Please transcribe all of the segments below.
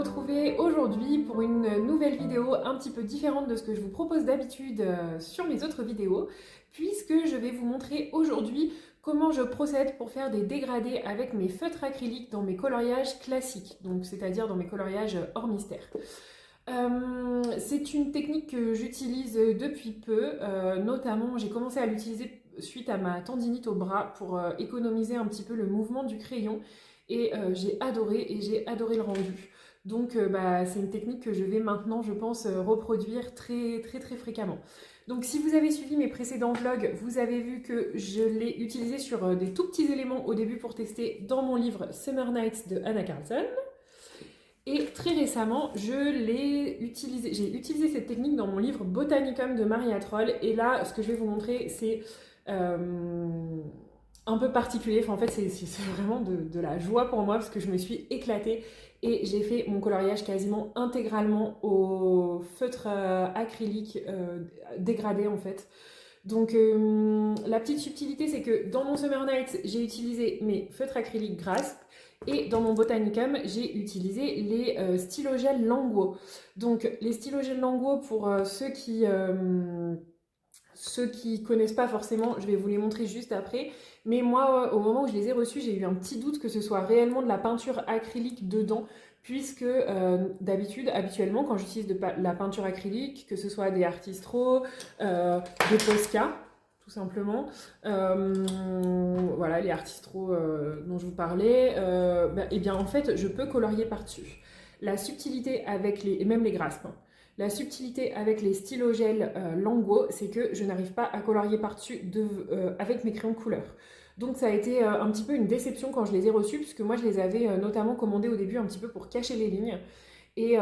retrouver aujourd'hui pour une nouvelle vidéo un petit peu différente de ce que je vous propose d'habitude sur mes autres vidéos, puisque je vais vous montrer aujourd'hui comment je procède pour faire des dégradés avec mes feutres acryliques dans mes coloriages classiques, donc c'est-à-dire dans mes coloriages hors mystère. C'est une technique que j'utilise depuis peu, notamment j'ai commencé à l'utiliser suite à ma tendinite au bras pour économiser un petit peu le mouvement du crayon et j'ai adoré le rendu. Donc c'est une technique que je vais maintenant, je pense, reproduire très fréquemment. Donc si vous avez suivi mes précédents vlogs, vous avez vu que je l'ai utilisé sur des tout petits éléments au début pour tester dans mon livre Summer Nights de Anna Karlzon. Et très récemment, j'ai utilisé cette technique dans mon livre Botanicum de Maria Troll. Et là, ce que je vais vous montrer, c'est un peu particulier. Enfin, en fait, c'est vraiment de la joie pour moi parce que je me suis éclatée et j'ai fait mon coloriage quasiment intégralement au feutre acrylique dégradé en fait. Donc la petite subtilité, c'est que dans mon Summer Nights, j'ai utilisé mes feutres acryliques Grasp et dans mon Botanicum, j'ai utilisé les stylogels Languo. Donc les stylogels Languo, pour ceux qui connaissent pas forcément, je vais vous les montrer juste après. Mais moi, au moment où je les ai reçus, j'ai eu un petit doute que ce soit réellement de la peinture acrylique dedans, puisque habituellement, quand j'utilise de la peinture acrylique, que ce soit des Artistro, des Posca, tout simplement, voilà, les Artistro dont je vous parlais, et bien en fait, je peux colorier par-dessus. La subtilité avec et même les graspes, hein. La subtilité avec les stylogels Languo, c'est que je n'arrive pas à colorier par-dessus avec mes crayons de couleur. Donc ça a été un petit peu une déception quand je les ai reçus, puisque moi je les avais notamment commandés au début un petit peu pour cacher les lignes. Et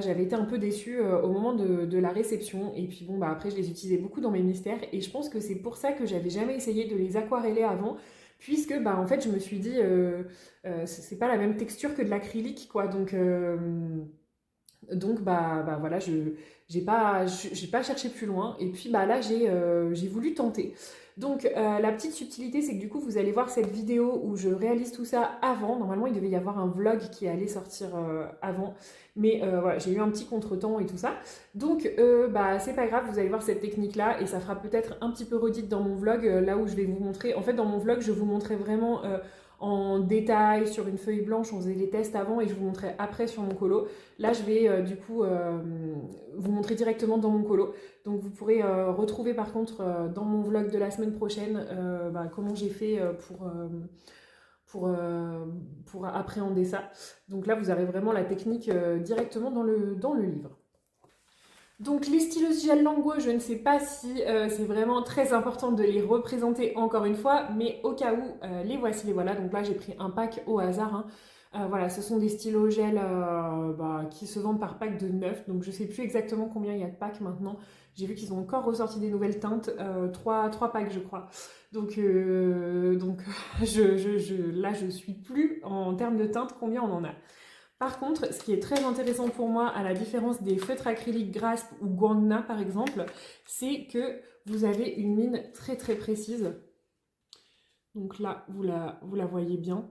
j'avais été un peu déçue au moment de la réception. Et puis après je les utilisais beaucoup dans mes mystères. Et je pense que c'est pour ça que j'avais jamais essayé de les aquareller avant. Puisque en fait je me suis dit, c'est pas la même texture que de l'acrylique, quoi. Donc voilà, j'ai pas cherché plus loin et puis là j'ai voulu tenter. Donc la petite subtilité, c'est que du coup vous allez voir cette vidéo où je réalise tout ça avant. Normalement il devait y avoir un vlog qui allait sortir avant, mais voilà, j'ai eu un petit contretemps et tout ça. Donc c'est pas grave, vous allez voir cette technique là et ça fera peut-être un petit peu redite dans mon vlog, là où je vais vous montrer. En fait dans mon vlog je vous montrais vraiment en détail sur une feuille blanche, on faisait les tests avant et je vous montrais après sur mon colo. Là je vais vous montrer directement dans mon colo. Donc vous pourrez retrouver par contre dans mon vlog de la semaine prochaine comment j'ai fait pour appréhender ça. Donc là vous aurez vraiment la technique directement dans le livre. Donc les stylogels Languo, je ne sais pas si c'est vraiment très important de les représenter encore une fois, mais au cas où, les voici, les voilà. Donc là j'ai pris un pack au hasard, hein. Voilà, ce sont des stylogels qui se vendent par pack de 9, donc je ne sais plus exactement combien il y a de packs maintenant. J'ai vu qu'ils ont encore ressorti des nouvelles teintes, 3 packs je crois. Donc là je suis plus en termes de teintes combien on en a. Par contre, ce qui est très intéressant pour moi, à la différence des feutres acryliques Grasp ou Guangna par exemple, c'est que vous avez une mine très précise. Donc là, vous la voyez bien.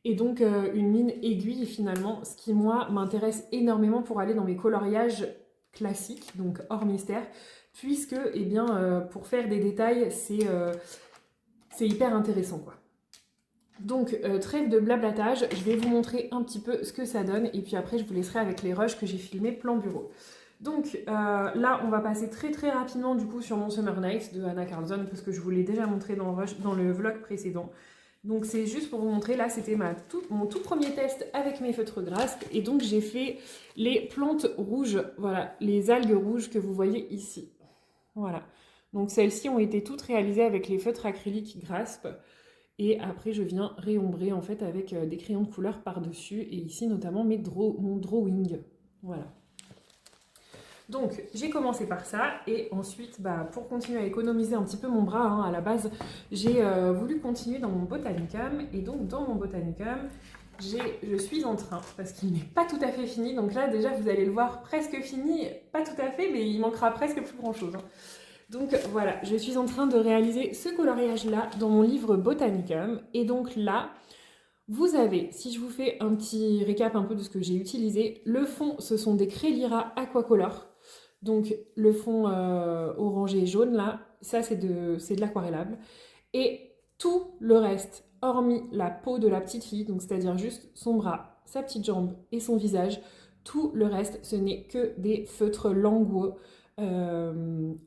Et donc une mine aiguille finalement, ce qui moi m'intéresse énormément pour aller dans mes coloriages classiques, donc hors mystère, puisque pour faire des détails, c'est hyper intéressant quoi. Donc trêve de blablatage, je vais vous montrer un petit peu ce que ça donne et puis après je vous laisserai avec les rushs que j'ai filmés plan bureau. Donc là on va passer très rapidement du coup sur mon Summer Nights de Anna Karlzon parce que je vous l'ai déjà montré dans le vlog précédent. Donc c'est juste pour vous montrer, là c'était mon tout premier test avec mes feutres Grasp et donc j'ai fait les plantes rouges, voilà, les algues rouges que vous voyez ici. Voilà, donc celles-ci ont été toutes réalisées avec les feutres acryliques Grasp. Et après, je viens réombrer en fait avec des crayons de couleur par-dessus. Et ici, notamment, mon drawing. Voilà. Donc, j'ai commencé par ça. Et ensuite, pour continuer à économiser un petit peu mon bras, hein, à la base, j'ai voulu continuer dans mon Botanicum. Et donc, dans mon Botanicum, je suis en train, parce qu'il n'est pas tout à fait fini. Donc là, déjà, vous allez le voir, presque fini. Pas tout à fait, mais il manquera presque plus grand-chose, hein. Donc voilà, je suis en train de réaliser ce coloriage-là dans mon livre Botanicum. Et donc là, Vous avez, si je vous fais un petit récap un peu de ce que j'ai utilisé, le fond, ce sont des Crélira Aquacolor. Donc le fond orangé et jaune là, ça c'est de l'aquarellable. Et tout le reste, hormis la peau de la petite fille, donc c'est-à-dire juste son bras, sa petite jambe et son visage, tout le reste, ce n'est que des feutres langueux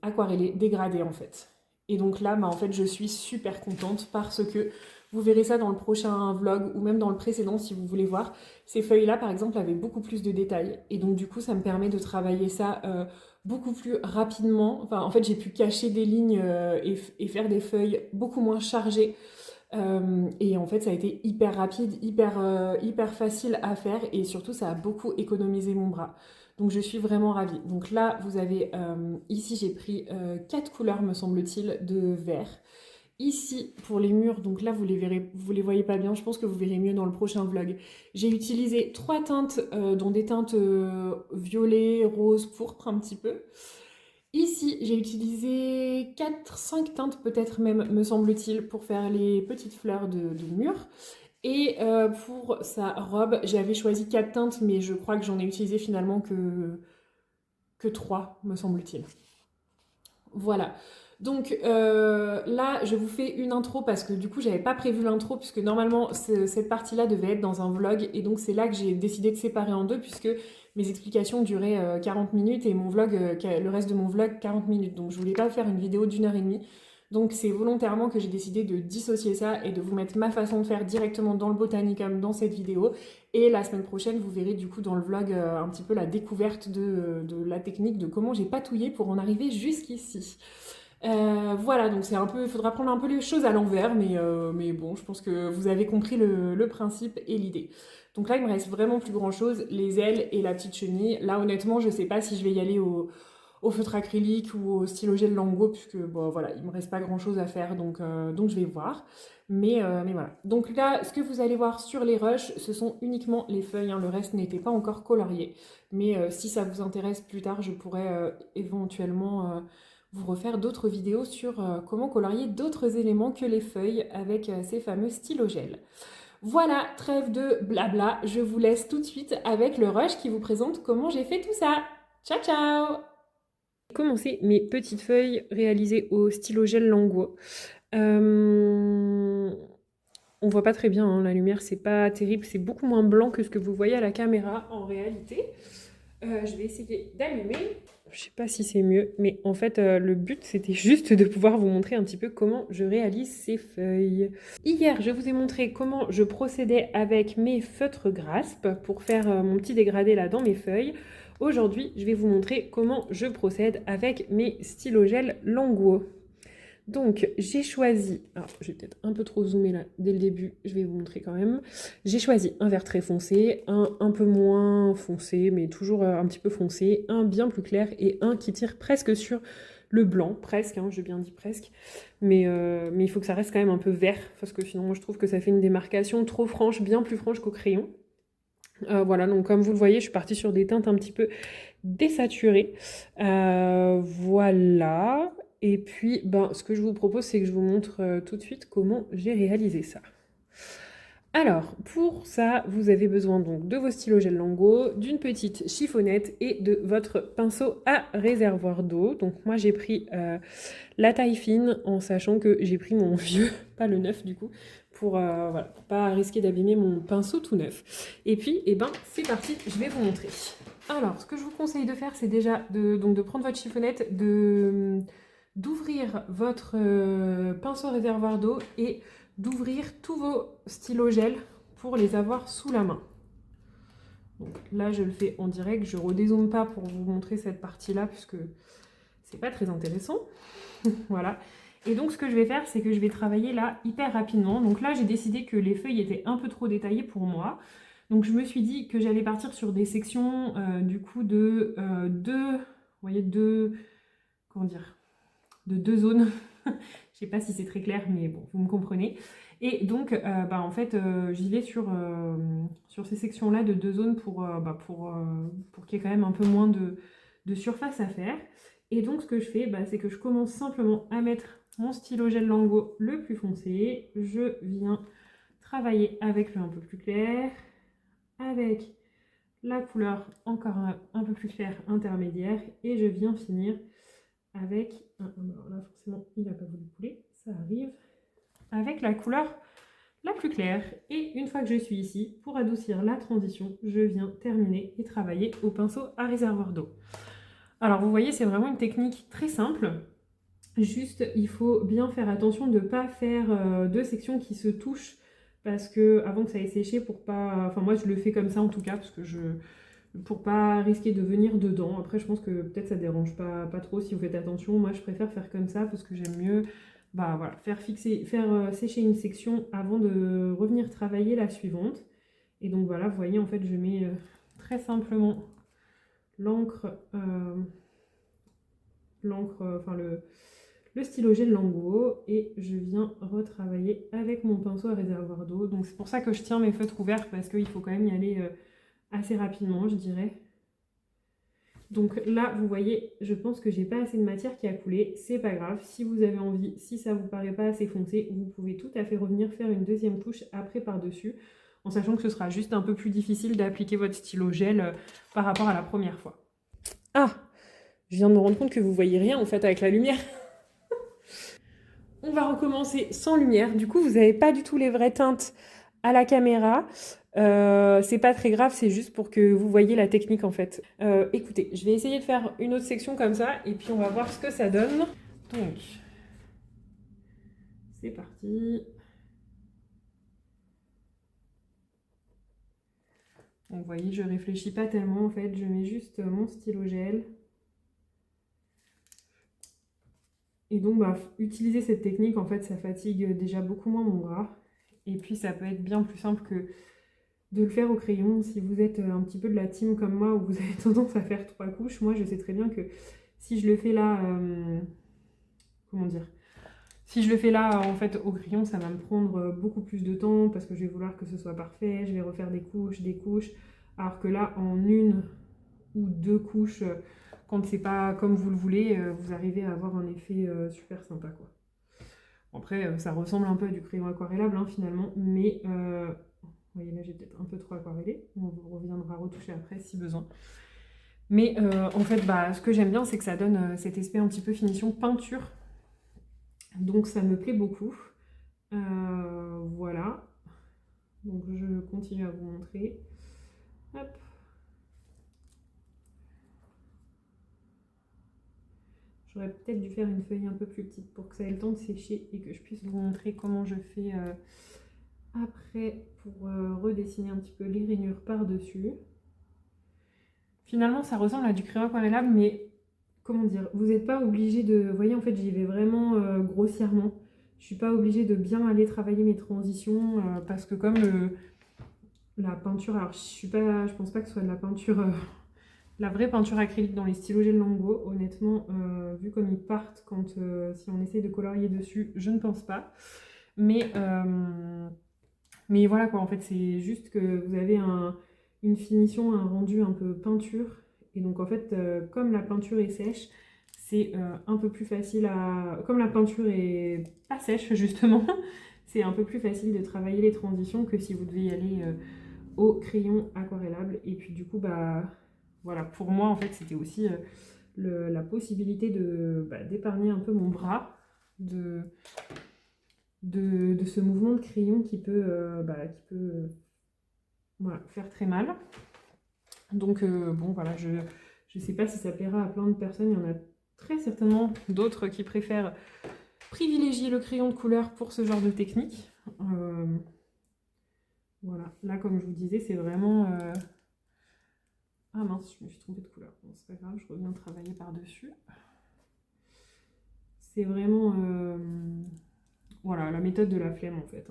aquarellés, dégradés en fait. Et donc là, bah, en fait, je suis super contente parce que vous verrez ça dans le prochain vlog ou même dans le précédent si vous voulez voir. Ces feuilles-là, par exemple, avaient beaucoup plus de détails. Et donc, du coup, ça me permet de travailler ça beaucoup plus rapidement. Enfin, en fait, j'ai pu cacher des lignes et faire des feuilles beaucoup moins chargées. Et en fait, ça a été hyper rapide, hyper facile à faire et surtout, ça a beaucoup économisé mon bras. Donc, je suis vraiment ravie. Donc là, vous avez, ici, j'ai pris 4 couleurs, me semble-t-il, de vert. Ici, pour les murs, donc là, vous les verrez, vous les voyez pas bien, je pense que vous verrez mieux dans le prochain vlog. J'ai utilisé 3 teintes, dont des teintes violet, rose, pourpre un petit peu. Ici, j'ai utilisé 4-5 teintes peut-être même, me semble-t-il, pour faire les petites fleurs de mur. Et pour sa robe, j'avais choisi 4 teintes, mais je crois que j'en ai utilisé finalement que 3, me semble-t-il. Voilà. Donc là, je vous fais une intro parce que du coup, j'avais pas prévu l'intro puisque normalement, cette partie-là devait être dans un vlog et donc c'est là que j'ai décidé de séparer en deux puisque mes explications duraient 40 minutes et mon vlog, le reste de mon vlog, 40 minutes. Donc je voulais pas faire une vidéo d'1 h 30. Donc c'est volontairement que j'ai décidé de dissocier ça et de vous mettre ma façon de faire directement dans le Botanicum dans cette vidéo. Et la semaine prochaine, vous verrez du coup dans le vlog un petit peu la découverte de la technique, de comment j'ai patouillé pour en arriver jusqu'ici. Voilà, donc c'est un peu, il faudra prendre un peu les choses à l'envers, mais bon, je pense que vous avez compris le principe et l'idée. Donc là, il me reste vraiment plus grand chose, les ailes et la petite chenille. Là, honnêtement, je sais pas si je vais y aller au feutre acrylique ou au stylo gel Lango, puisque bon, voilà, il me reste pas grand chose à faire, donc je vais voir. Mais voilà. Donc là, ce que vous allez voir sur les rushs, ce sont uniquement les feuilles, hein, le reste n'était pas encore colorié. Mais si ça vous intéresse plus tard, je pourrais éventuellement vous refaire d'autres vidéos sur comment colorier d'autres éléments que les feuilles avec ces fameux stylos gel. Voilà, trêve de blabla, je vous laisse tout de suite avec le rush qui vous présente comment j'ai fait tout ça. Ciao ciao! Commencer mes petites feuilles réalisées au stylo gel Languo. On voit pas très bien, hein, la lumière c'est pas terrible, c'est beaucoup moins blanc que ce que vous voyez à la caméra en réalité. Je vais essayer d'allumer. Je sais pas si c'est mieux, mais en fait, le but, c'était juste de pouvoir vous montrer un petit peu comment je réalise ces feuilles. Hier, je vous ai montré comment je procédais avec mes feutres Grasp pour faire mon petit dégradé là dans mes feuilles. Aujourd'hui, je vais vous montrer comment je procède avec mes stylos gel Languo. Donc, j'ai choisi, alors je vais peut-être un peu trop zoomer là dès le début, je vais vous montrer quand même. J'ai choisi un vert très foncé, un peu moins foncé, mais toujours un petit peu foncé, un bien plus clair et un qui tire presque sur le blanc, presque, hein, j'ai bien dit presque. Mais il faut que ça reste quand même un peu vert, parce que sinon moi je trouve que ça fait une démarcation trop franche, bien plus franche qu'au crayon. Voilà, donc comme vous le voyez, je suis partie sur des teintes un petit peu désaturées. Voilà. Et puis, ce que je vous propose, c'est que je vous montre tout de suite comment j'ai réalisé ça. Alors, pour ça, vous avez besoin donc de vos stylos gel Lango, d'une petite chiffonnette et de votre pinceau à réservoir d'eau. Donc moi, j'ai pris la taille fine en sachant que j'ai pris mon vieux, pas le neuf du coup, pour voilà, pour pas risquer d'abîmer mon pinceau tout neuf. Et puis, c'est parti, je vais vous montrer. Alors, ce que je vous conseille de faire, c'est déjà de prendre votre chiffonnette, d'ouvrir votre pinceau réservoir d'eau et d'ouvrir tous vos stylos gel pour les avoir sous la main. Donc là, je le fais en direct, je ne redézoome pas pour vous montrer cette partie-là, puisque c'est pas très intéressant. Voilà. Et donc, ce que je vais faire, c'est que je vais travailler là hyper rapidement. Donc là, j'ai décidé que les feuilles étaient un peu trop détaillées pour moi. Donc, je me suis dit que j'allais partir sur des sections, du coup, de deux, vous voyez, comment dire, de 2 zones. Je sais pas si c'est très clair, mais bon, vous me comprenez. Et donc, en fait, j'y vais sur ces sections-là de 2 zones pour qu'il y ait quand même un peu moins de surface à faire. Et donc, ce que je fais, c'est que je commence simplement à mettre mon stylo gel Lango le plus foncé. Je viens travailler avec le un peu plus clair, avec la couleur encore un peu plus claire intermédiaire et je viens finir avec, alors là forcément il n'a pas voulu couler, ça arrive, avec la couleur la plus claire. Et une fois que je suis ici, pour adoucir la transition, je viens terminer et travailler au pinceau à réservoir d'eau. Alors vous voyez, c'est vraiment une technique très simple. Juste, il faut bien faire attention de ne pas faire deux sections qui se touchent parce que avant que ça ait séché, pour pas... Enfin moi je le fais comme ça en tout cas parce que pour pas risquer de venir dedans. Après je pense que peut-être ça dérange pas trop si vous faites attention. Moi je préfère faire comme ça parce que j'aime mieux voilà, faire sécher une section avant de revenir travailler la suivante. Et donc voilà, vous voyez en fait je mets très simplement l'encre, enfin le stylo gel Languo et je viens retravailler avec mon pinceau à réservoir d'eau. Donc c'est pour ça que je tiens mes feutres ouverts parce qu'il faut quand même y aller assez rapidement, je dirais. Donc là, vous voyez, je pense que j'ai pas assez de matière qui a coulé. C'est pas grave, si vous avez envie, si ça vous paraît pas assez foncé, vous pouvez tout à fait revenir faire une deuxième couche après par-dessus, en sachant que ce sera juste un peu plus difficile d'appliquer votre stylo gel par rapport à la première fois. Ah, je viens de me rendre compte que vous voyez rien en fait avec la lumière. On va recommencer sans lumière. Du coup, vous n'avez pas du tout les vraies teintes à la caméra. C'est pas très grave, c'est juste pour que vous voyez la technique en fait. Écoutez, je vais essayer de faire une autre section comme ça et puis on va voir ce que ça donne. Donc, c'est parti. Donc, vous voyez, je réfléchis pas tellement en fait, je mets juste mon stylo gel. Et donc, utiliser cette technique, en fait, ça fatigue déjà beaucoup moins mon bras. Et puis, ça peut être bien plus simple que de le faire au crayon. Si vous êtes un petit peu de la team comme moi, où vous avez tendance à faire 3 couches, moi, je sais très bien que si je le fais là, comment dire, si je le fais là, en fait, au crayon, ça va me prendre beaucoup plus de temps parce que je vais vouloir que ce soit parfait, je vais refaire des couches, alors que là, en une ou deux couches, quand c'est pas comme vous le voulez, vous arrivez à avoir un effet super sympa, quoi. Après, ça ressemble un peu à du crayon aquarellable, hein, finalement, mais vous voyez, là, j'ai peut-être un peu trop aquarellé. On reviendra retoucher après si besoin. Mais en fait, ce que j'aime bien, c'est que ça donne cet aspect un petit peu finition peinture. Donc, ça me plaît beaucoup. Voilà. Donc, je continue à vous montrer. Hop. J'aurais peut-être dû faire une feuille un peu plus petite pour que ça ait le temps de sécher et que je puisse vous montrer comment je fais après pour redessiner un petit peu les rainures par-dessus. Finalement, ça ressemble à du crayon aquarellable, mais comment dire, vous n'êtes pas obligé de... Vous voyez, en fait, j'y vais vraiment grossièrement. Je suis pas obligée de bien aller travailler mes transitions parce que comme la peinture... Alors, je pense pas que ce soit de la peinture... la vraie peinture acrylique dans les stylos gel Languo, honnêtement, vu comme ils partent si on essaie de colorier dessus, je ne pense pas. Mais voilà quoi, en fait, c'est juste que vous avez une finition, un rendu un peu peinture. Et donc en fait, comme la peinture est sèche, c'est un peu plus facile à... Comme la peinture est pas sèche, justement, c'est un peu plus facile de travailler les transitions que si vous devez y aller au crayon aquarellable. Et puis du coup, voilà, pour moi, en fait, c'était aussi la possibilité d'épargner un peu mon bras de ce mouvement de crayon qui peut, voilà, faire très mal. Donc bon voilà, je ne sais pas si ça plaira à plein de personnes, il y en a très certainement d'autres qui préfèrent privilégier le crayon de couleur pour ce genre de technique. Voilà, là comme je vous disais, c'est vraiment... Ah mince, je me suis trompée de couleur, bon, c'est pas grave, je reviens travailler par-dessus. C'est vraiment... Voilà, la méthode de la flemme en fait.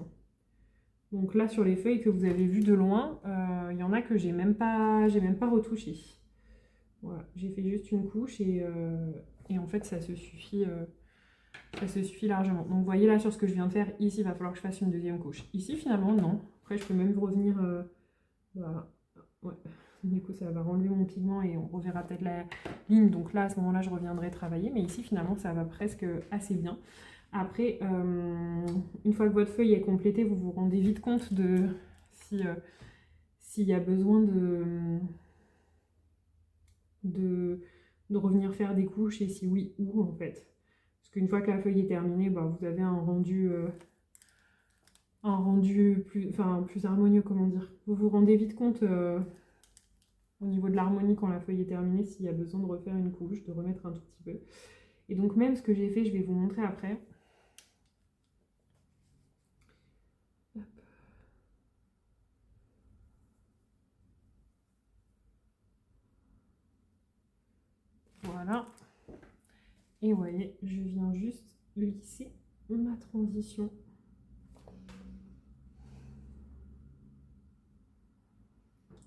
Donc là, sur les feuilles que vous avez vues de loin, il y en a que j'ai même pas retouché. Voilà, j'ai fait juste une couche et en fait, ça se suffit largement. Donc vous voyez là, sur ce que je viens de faire, ici, il va falloir que je fasse une deuxième couche. Ici, finalement, non. Après, je peux même revenir... voilà. Ouais. Du coup, ça va renlever mon pigment et on reverra peut-être la ligne. Donc là, à ce moment-là, je reviendrai travailler. Mais ici, finalement, ça va presque assez bien. Après, une fois que votre feuille est complétée, vous vous rendez vite compte de s'il y a besoin de revenir faire des couches et si oui, où en fait. Parce qu'une fois que la feuille est terminée, bah, vous avez un rendu plus harmonieux, comment dire. Vous vous rendez vite compte au niveau de l'harmonie quand la feuille est terminée, s'il y a besoin de refaire une couche, de remettre un tout petit peu. Et donc même ce que j'ai fait, je vais vous montrer après. Voilà. Et vous voyez, je viens juste lisser ma transition.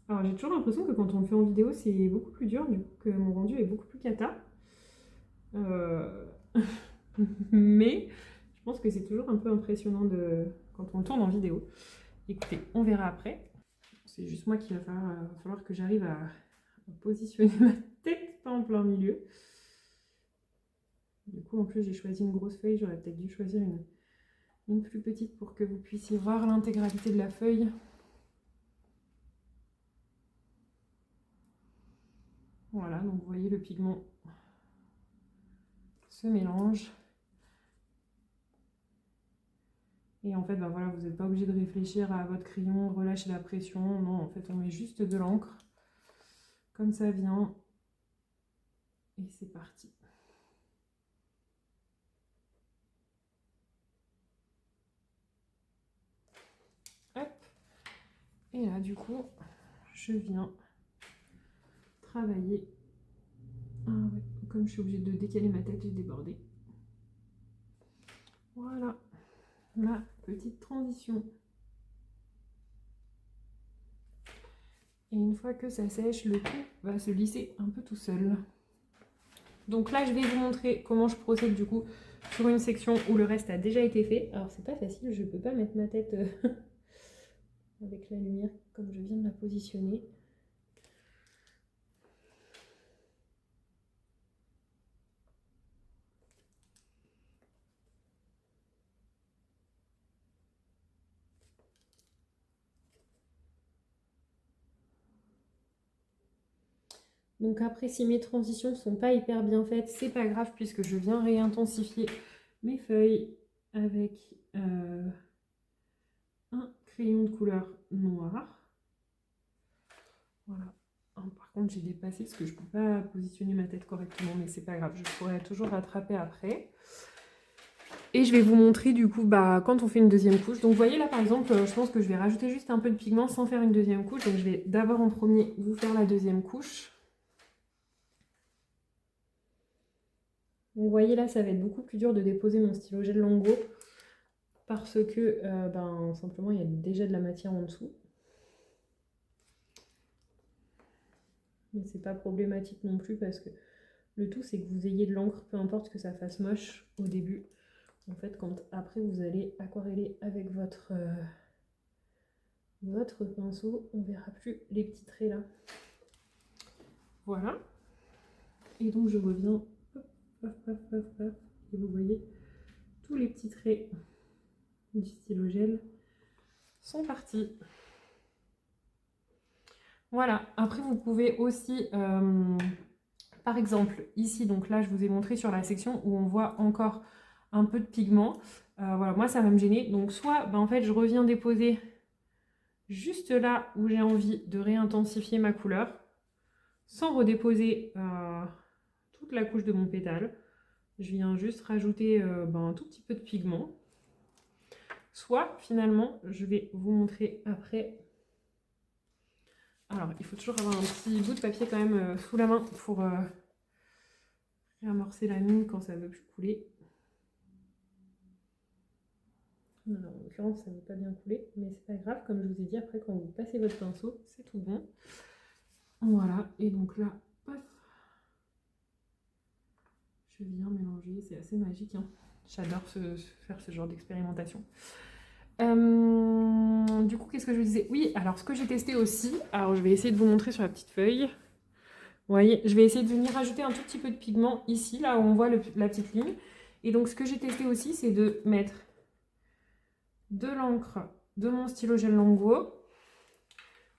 Alors j'ai toujours l'impression que quand on le fait en vidéo, c'est beaucoup plus dur, du coup que mon rendu est beaucoup plus cata. Mais je pense que c'est toujours un peu impressionnant quand on le tourne en vidéo. Écoutez, on verra après. C'est juste moi qu'il va falloir que j'arrive à positionner ma tête pas en plein milieu. Du coup, en plus, j'ai choisi une grosse feuille. J'aurais peut-être dû choisir une plus petite pour que vous puissiez voir l'intégralité de la feuille. Voilà, donc vous voyez le pigment se mélange. Et en fait, ben voilà, vous n'êtes pas obligé de réfléchir à votre crayon, de relâcher la pression. Non, en fait, on met juste de l'encre. Comme ça vient. Et c'est parti. Hop. Et là, du coup, je viens travailler. Ah ouais, comme je suis obligée de décaler ma tête, j'ai débordé. Voilà, ma petite transition. Et une fois que ça sèche, le tout va se lisser un peu tout seul. Donc là, je vais vous montrer comment je procède du coup sur une section où le reste a déjà été fait. Alors c'est pas facile, je peux pas mettre ma tête avec la lumière comme je viens de la positionner. Donc après, si mes transitions ne sont pas hyper bien faites, c'est pas grave puisque je viens réintensifier mes feuilles avec un crayon de couleur noire. Voilà. Par contre, j'ai dépassé parce que je ne peux pas positionner ma tête correctement, mais c'est pas grave, je pourrais toujours rattraper après. Et je vais vous montrer du coup quand on fait une deuxième couche. Donc vous voyez là par exemple, je pense que je vais rajouter juste un peu de pigment sans faire une deuxième couche. Donc je vais d'abord en premier vous faire la deuxième couche. Donc vous voyez là, ça va être beaucoup plus dur de déposer mon stylo gel Longo parce que simplement il y a déjà de la matière en dessous. Mais c'est pas problématique non plus parce que le tout c'est que vous ayez de l'encre, peu importe que ça fasse moche au début. En fait, quand après vous allez aquareller avec votre pinceau, on verra plus les petits traits là. Voilà. Et donc je reviens, et vous voyez tous les petits traits du stylo gel sont partis. Voilà. Après vous pouvez aussi, par exemple ici, donc là je vous ai montré sur la section où on voit encore un peu de pigment. Voilà, moi ça va me gêner. Donc soit en fait je reviens déposer juste là où j'ai envie de réintensifier ma couleur, sans redéposer toute la couche de mon pétale. Je viens juste rajouter un tout petit peu de pigment. Soit finalement, je vais vous montrer après. Alors, il faut toujours avoir un petit bout de papier quand même sous la main pour réamorcer la mine quand ça ne veut plus couler. Alors, en l'occurrence, ça ne veut pas bien couler, mais c'est pas grave. Comme je vous ai dit, après, quand vous passez votre pinceau, c'est tout bon. Voilà, et donc là, paf, je viens mélanger, c'est assez magique, hein. J'adore faire ce genre d'expérimentation. Du coup, qu'est-ce que je vous disais? Oui, alors ce que j'ai testé aussi, alors je vais essayer de vous montrer sur la petite feuille. Vous voyez, je vais essayer de venir rajouter un tout petit peu de pigment ici, là où on voit la petite ligne. Et donc ce que j'ai testé aussi, c'est de mettre de l'encre de mon stylo gel Longwo.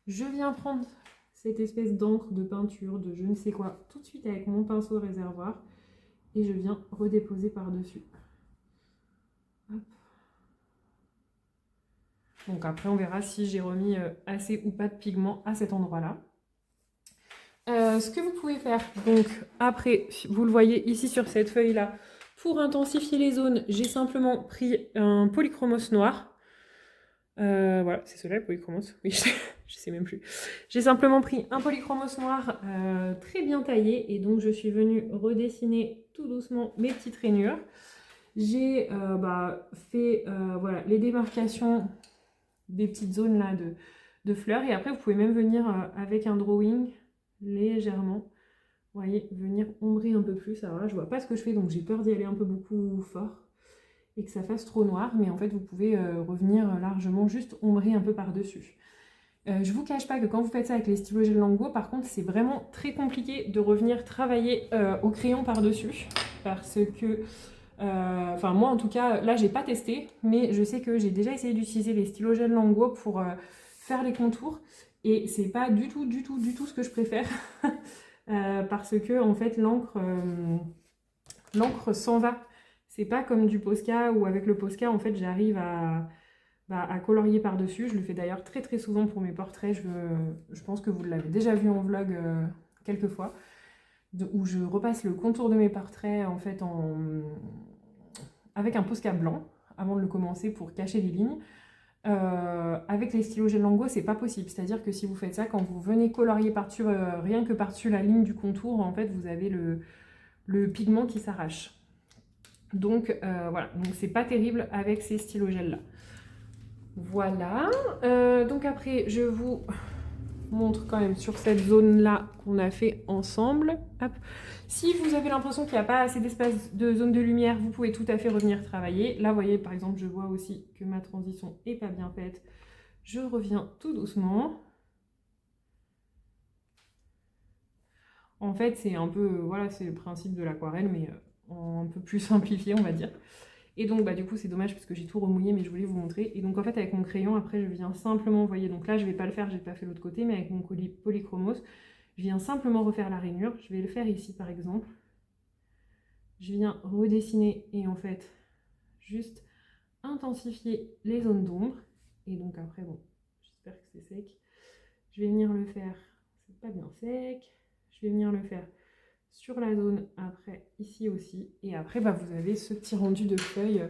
Je viens prendre cette espèce d'encre de peinture, de je ne sais quoi, tout de suite avec mon pinceau réservoir. Et je viens redéposer par-dessus. Donc après, on verra si j'ai remis assez ou pas de pigment à cet endroit-là. Ce que vous pouvez faire, donc après, vous le voyez ici sur cette feuille-là, pour intensifier les zones, j'ai simplement pris un polychromos noir. Voilà, c'est celui-là, le polychromos. Oui, je sais même plus. J'ai simplement pris un polychromos noir très bien taillé et donc je suis venue redessiner tout doucement mes petites rainures. J'ai fait voilà, les démarcations des petites zones là de fleurs et après vous pouvez même venir avec un drawing légèrement, vous voyez, venir ombrer un peu plus. Alors là je vois pas ce que je fais donc j'ai peur d'y aller un peu beaucoup fort et que ça fasse trop noir, mais en fait vous pouvez revenir largement juste ombrer un peu par dessus. Je vous cache pas que quand vous faites ça avec les stylos gel Longwo, par contre c'est vraiment très compliqué de revenir travailler au crayon par dessus parce que enfin moi en tout cas là j'ai pas testé, mais je sais que j'ai déjà essayé d'utiliser les stylos gel Longwo pour faire les contours et c'est pas du tout ce que je préfère parce que en fait l'encre s'en va. C'est pas comme du Posca où avec le Posca en fait j'arrive à colorier par dessus. Je le fais d'ailleurs très souvent pour mes portraits. Je pense que vous l'avez déjà vu en vlog quelques fois, où je repasse le contour de mes portraits en fait avec un Posca blanc avant de le commencer pour cacher les lignes. Avec les stylos gel Longwo, c'est pas possible. C'est-à-dire que si vous faites ça, quand vous venez colorier par-dessus, rien que par-dessus la ligne du contour, en fait, vous avez le pigment qui s'arrache. Donc voilà, donc c'est pas terrible avec ces stylos gel là. Voilà, donc après je vous montre quand même sur cette zone là qu'on a fait ensemble. Hop. Si vous avez l'impression qu'il n'y a pas assez d'espace de zone de lumière, vous pouvez tout à fait revenir travailler. Là vous voyez par exemple je vois aussi que ma transition n'est pas bien faite. Je reviens tout doucement. En fait c'est un peu, voilà, c'est le principe de l'aquarelle mais un peu plus simplifié on va dire. Et donc du coup c'est dommage parce que j'ai tout remouillé mais je voulais vous montrer. Et donc en fait avec mon crayon après je viens simplement, vous voyez, donc là je vais pas le faire, j'ai pas fait l'autre côté, mais avec mon polychromos, je viens simplement refaire la rainure. Je vais le faire ici par exemple. Je viens redessiner et en fait juste intensifier les zones d'ombre. Et donc après bon, j'espère que c'est sec. Je vais venir le faire, c'est pas bien sec. Je vais venir le faire sur la zone après ici aussi et après vous avez ce petit rendu de feuilles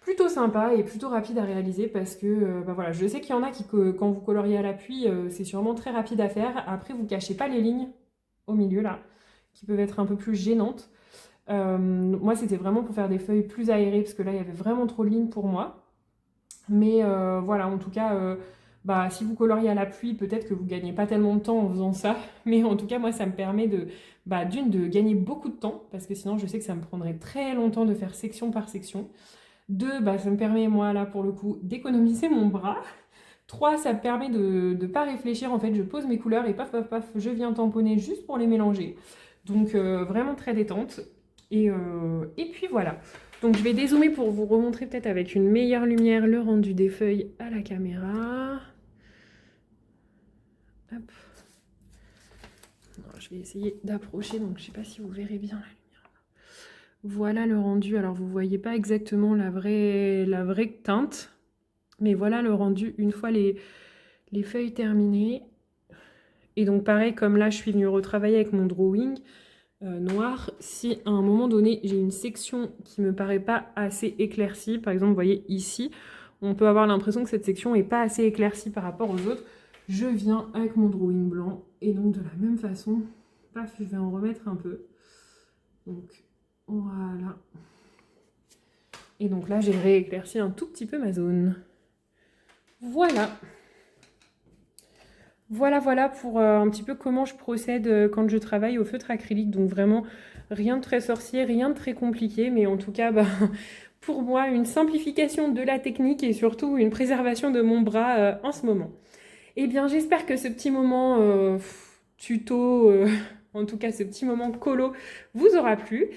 plutôt sympa et plutôt rapide à réaliser parce que voilà, je sais qu'il y en a qui quand vous coloriez à l'appui c'est sûrement très rapide à faire. Après vous cachez pas les lignes au milieu là qui peuvent être un peu plus gênantes. Moi c'était vraiment pour faire des feuilles plus aérées parce que là il y avait vraiment trop de lignes pour moi, mais voilà, en tout cas si vous coloriez à la pluie, peut-être que vous ne gagnez pas tellement de temps en faisant ça, mais en tout cas, moi, ça me permet d'une, de gagner beaucoup de temps, parce que sinon, je sais que ça me prendrait très longtemps de faire section par section. Deux, ça me permet, moi, là, pour le coup, d'économiser mon bras. Trois, ça me permet de ne pas réfléchir, en fait, je pose mes couleurs et paf, paf, paf, je viens tamponner juste pour les mélanger. Donc, vraiment très détente. Et puis, voilà. Donc je vais dézoomer pour vous remontrer peut-être avec une meilleure lumière le rendu des feuilles à la caméra. Hop. Alors, je vais essayer d'approcher, donc je ne sais pas si vous verrez bien la lumière. Voilà le rendu. Alors vous ne voyez pas exactement la vraie teinte, mais voilà le rendu une fois les feuilles terminées. Et donc pareil, comme là je suis venue retravailler avec mon drawing noir, si à un moment donné j'ai une section qui me paraît pas assez éclaircie, par exemple vous voyez ici, on peut avoir l'impression que cette section est pas assez éclaircie par rapport aux autres, je viens avec mon drawing blanc et donc de la même façon, paf, je vais en remettre un peu. Donc voilà. Et donc là j'ai rééclairci un tout petit peu ma zone. Voilà. Voilà pour un petit peu comment je procède quand je travaille au feutre acrylique. Donc vraiment, rien de très sorcier, rien de très compliqué, mais en tout cas, pour moi, une simplification de la technique et surtout une préservation de mon bras en ce moment. Eh bien, j'espère que ce petit moment tuto, en tout cas ce petit moment colo, vous aura plu.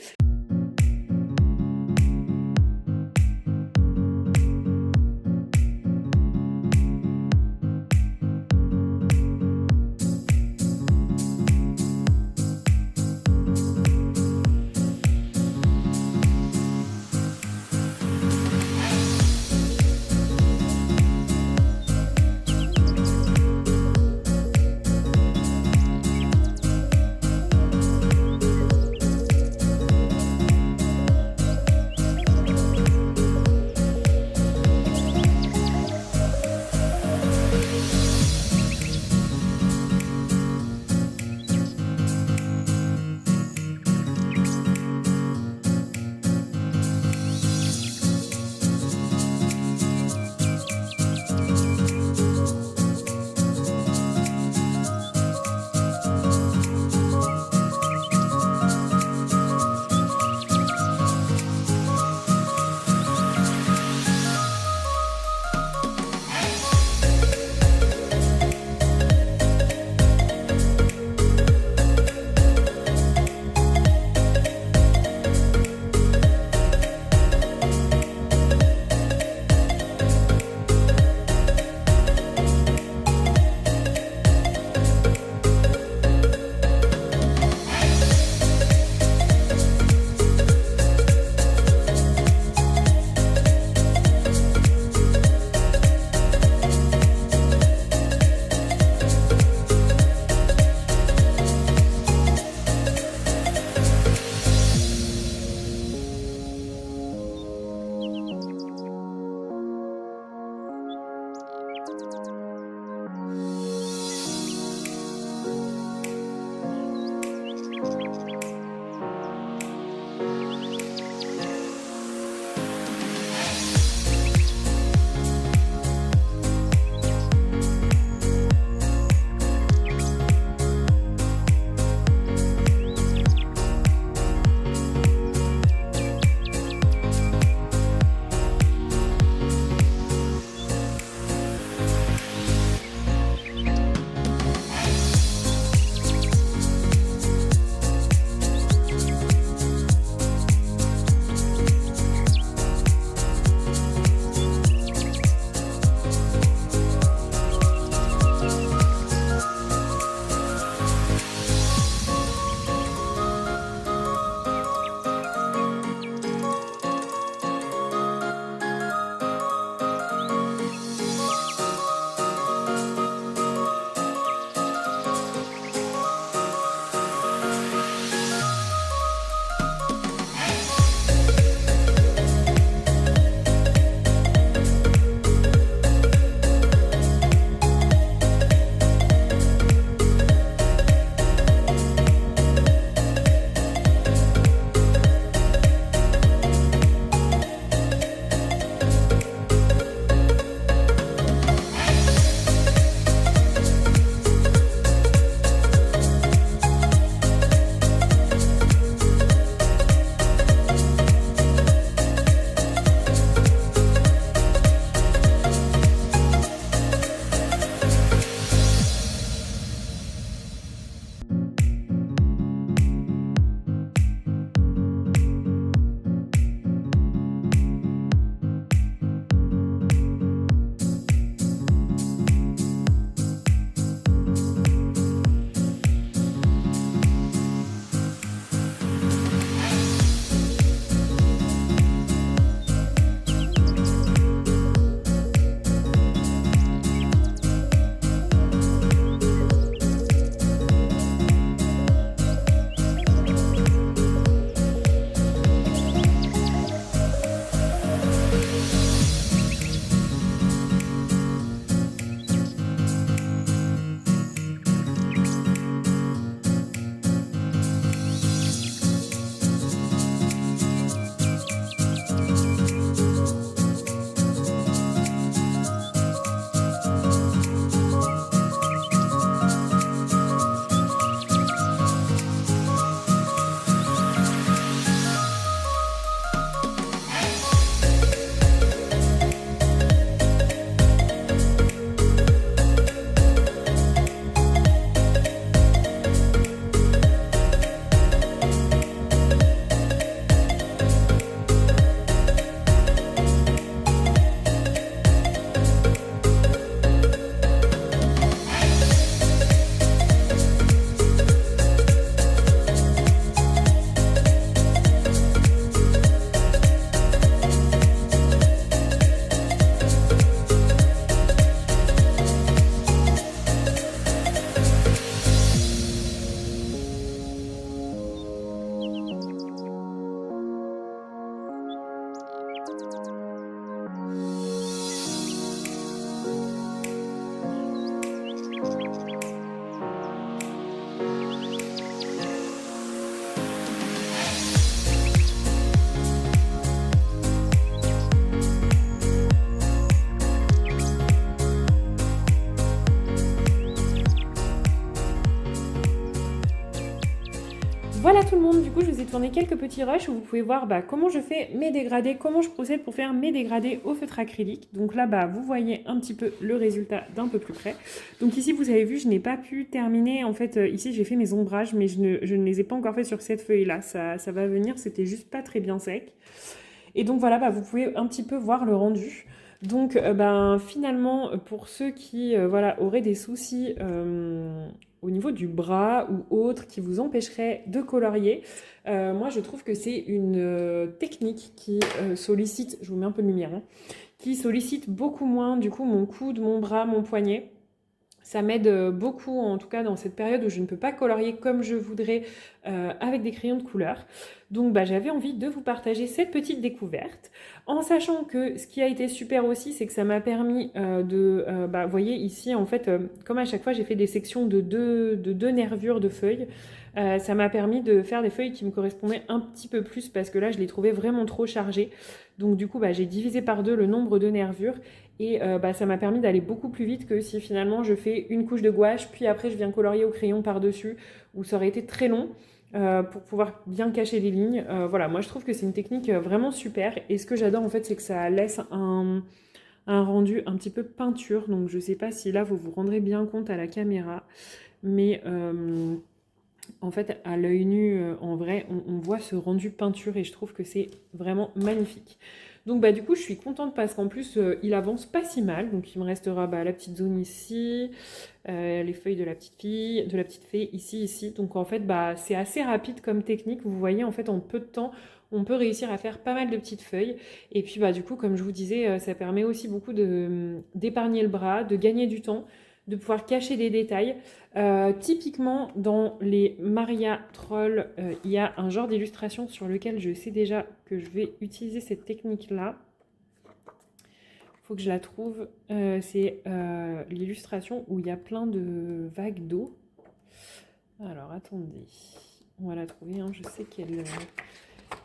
tout le monde, du coup je vous ai tourné quelques petits rushs où vous pouvez voir comment je fais mes dégradés, comment je procède pour faire mes dégradés au feutre acrylique. Donc là vous voyez un petit peu le résultat d'un peu plus près. Donc ici vous avez vu, je n'ai pas pu terminer, en fait ici j'ai fait mes ombrages mais je ne les ai pas encore fait sur cette feuille là, ça va venir, c'était juste pas très bien sec. Et donc voilà, vous pouvez un petit peu voir le rendu. Donc finalement, pour ceux qui auraient des soucis au niveau du bras ou autres qui vous empêcheraient de colorier, moi je trouve que c'est une technique qui sollicite, je vous mets un peu de lumière, qui sollicite beaucoup moins du coup mon coude, mon bras, mon poignet. Ça m'aide beaucoup, en tout cas dans cette période où je ne peux pas colorier comme je voudrais avec des crayons de couleur. Donc j'avais envie de vous partager cette petite découverte, en sachant que ce qui a été super aussi, c'est que ça m'a permis vous voyez ici, en fait, comme à chaque fois j'ai fait des sections de deux nervures de feuilles, ça m'a permis de faire des feuilles qui me correspondaient un petit peu plus, parce que là je les trouvais vraiment trop chargées. Donc du coup j'ai divisé par 2 le nombre de nervures, et ça m'a permis d'aller beaucoup plus vite que si finalement je fais une couche de gouache, puis après je viens colorier au crayon par-dessus, où ça aurait été très long pour pouvoir bien cacher les lignes. Voilà, moi je trouve que c'est une technique vraiment super, et ce que j'adore en fait, c'est que ça laisse un rendu un petit peu peinture. Donc je sais pas si là vous vous rendrez bien compte à la caméra, mais en fait à l'œil nu, en vrai, on voit ce rendu peinture, et je trouve que c'est vraiment magnifique. Donc du coup je suis contente parce qu'en plus il avance pas si mal. Donc il me restera la petite zone ici, les feuilles de la petite fée ici. Donc en fait c'est assez rapide comme technique. Vous voyez, en fait en peu de temps on peut réussir à faire pas mal de petites feuilles. Et puis du coup, comme je vous disais, ça permet aussi beaucoup d'épargner le bras, de gagner du temps, de pouvoir cacher des détails. Typiquement dans les Maria Troll, il y a un genre d'illustration sur lequel je sais déjà que je vais utiliser cette technique là. Il faut que je la trouve. C'est l'illustration où il y a plein de vagues d'eau. Alors attendez, on va la trouver, je sais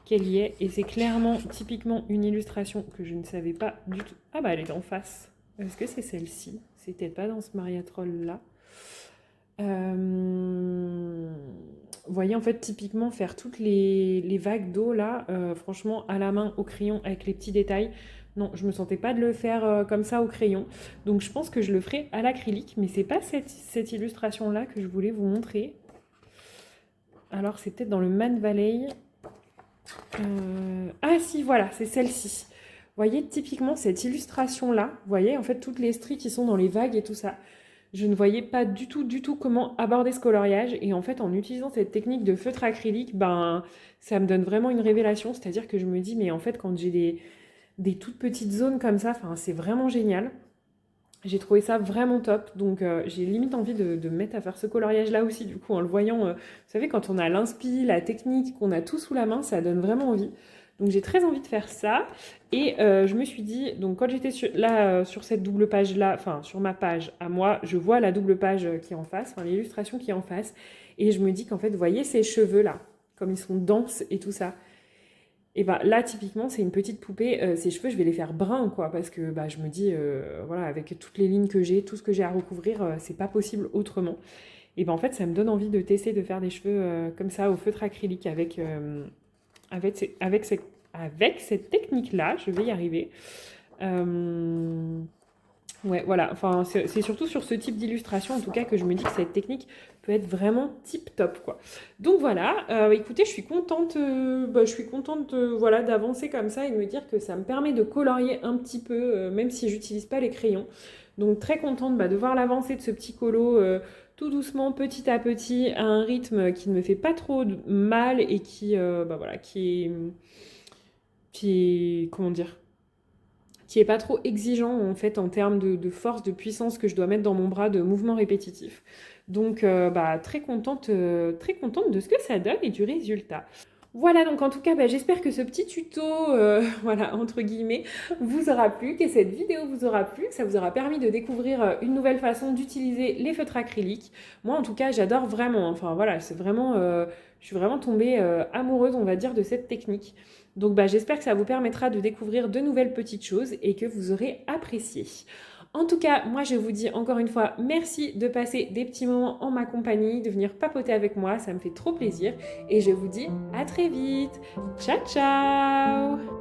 qu'elle y est, et c'est clairement typiquement une illustration que je ne savais pas du tout. Ah elle est en face. Est-ce que c'est celle-ci? C'est peut-être pas dans ce Maria Troll là. Vous voyez, en fait, typiquement faire toutes les vagues d'eau là, franchement à la main, au crayon, avec les petits détails, non, je me sentais pas de le faire comme ça au crayon. Donc je pense que je le ferai à l'acrylique, mais c'est pas cette illustration là que je voulais vous montrer. Alors c'est peut-être dans le Man Valley. Ah si, voilà, c'est celle-ci. Vous voyez, typiquement cette illustration là, vous voyez en fait toutes les stries qui sont dans les vagues et tout ça. Je ne voyais pas du tout comment aborder ce coloriage, et en fait en utilisant cette technique de feutre acrylique, ça me donne vraiment une révélation. C'est-à-dire que je me dis, mais en fait quand j'ai des toutes petites zones comme ça, c'est vraiment génial. J'ai trouvé ça vraiment top, donc j'ai limite envie de me mettre à faire ce coloriage là aussi, du coup en le voyant. Vous savez, quand on a l'inspi, la technique, qu'on a tout sous la main, ça donne vraiment envie. Donc j'ai très envie de faire ça, et je me suis dit, donc quand j'étais sur cette double page là, enfin sur ma page à moi, je vois la double page qui est en face, l'illustration qui est en face, et je me dis qu'en fait, vous voyez ces cheveux là, comme ils sont denses et tout ça, et là typiquement c'est une petite poupée, ces cheveux je vais les faire bruns quoi, parce que je me dis, voilà, avec toutes les lignes que j'ai, tout ce que j'ai à recouvrir, c'est pas possible autrement. Et en fait ça me donne envie de tester de faire des cheveux comme ça au feutre acrylique avec cette technique-là. Je vais y arriver. Ouais, voilà. Enfin, c'est surtout sur ce type d'illustration, en tout cas, que je me dis que cette technique peut être vraiment tip-top, quoi. Donc voilà. Écoutez, je suis contente, voilà, d'avancer comme ça et de me dire que ça me permet de colorier un petit peu, même si j'utilise pas les crayons. Donc très contente de voir l'avancée de ce petit colo tout doucement, petit à petit, à un rythme qui ne me fait pas trop mal, et qui est, comment dire, qui est pas trop exigeant en fait en termes de force, de puissance que je dois mettre dans mon bras, de mouvements répétitifs. Donc très contente de ce que ça donne et du résultat. Voilà, donc en tout cas, j'espère que ce petit tuto, voilà, entre guillemets, vous aura plu, que cette vidéo vous aura plu, que ça vous aura permis de découvrir une nouvelle façon d'utiliser les feutres acryliques. Moi, en tout cas, j'adore vraiment. Enfin, voilà, c'est vraiment, je suis vraiment tombée amoureuse, on va dire, de cette technique. Donc, j'espère que ça vous permettra de découvrir de nouvelles petites choses et que vous aurez apprécié. En tout cas, moi je vous dis encore une fois merci de passer des petits moments en ma compagnie, de venir papoter avec moi, ça me fait trop plaisir et je vous dis à très vite. Ciao ciao!